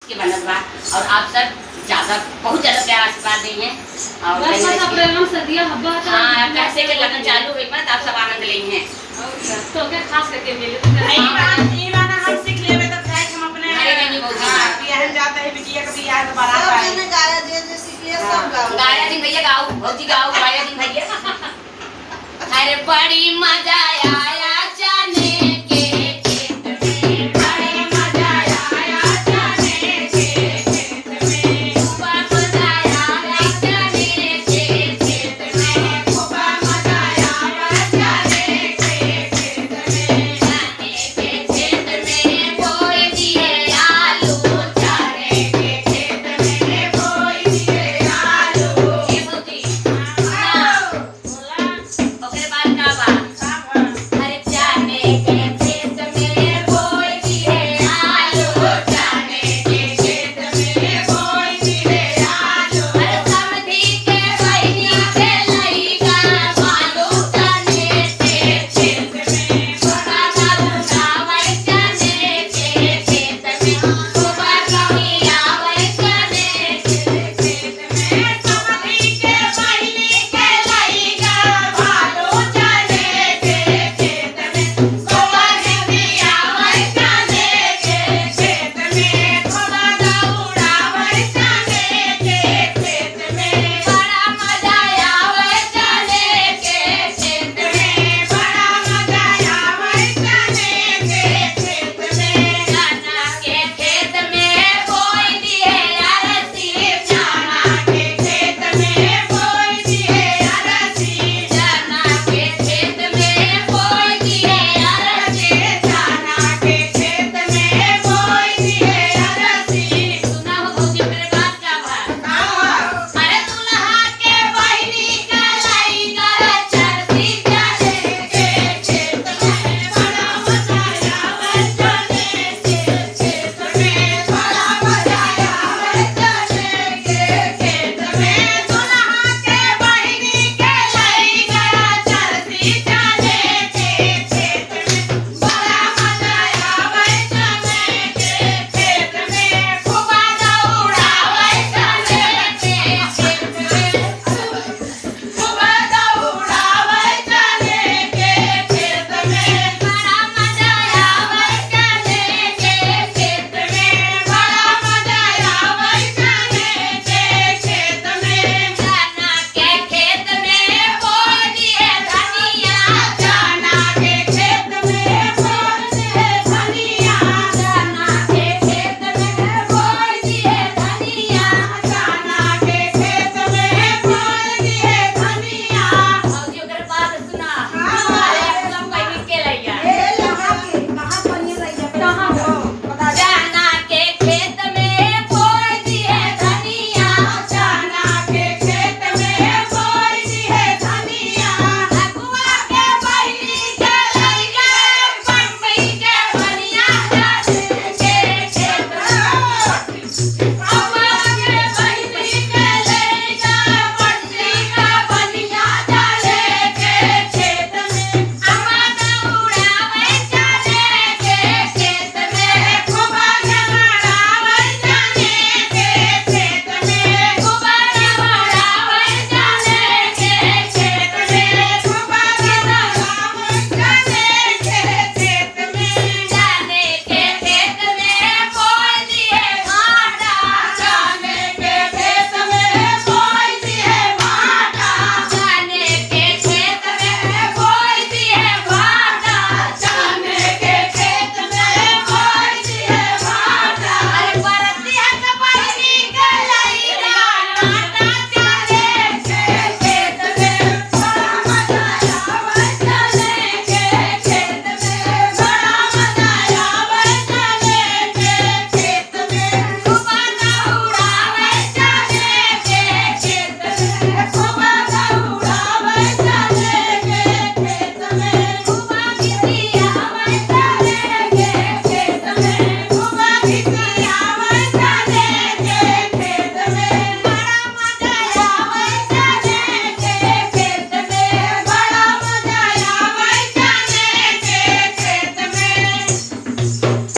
के बनल बा और आप सब ज्यादा बहुत ज्यादा प्यार आशीर्वाद दी हैं और हाँ कैसे के लगन चालू हुई बात आप सब आनंद ली हैं तो क्या खास करके मिले ये गाना हम सीख लेवे तब जाए हम अपने अरे नहीं बहुत बियाह जाते हैं बिटिया के बियाह के बारात आए गाया जे सीखिए सब गाओ गाया दिन भैया गाओ भौजी गाओ गाया दिन भैया अरे बड़ी मजा आया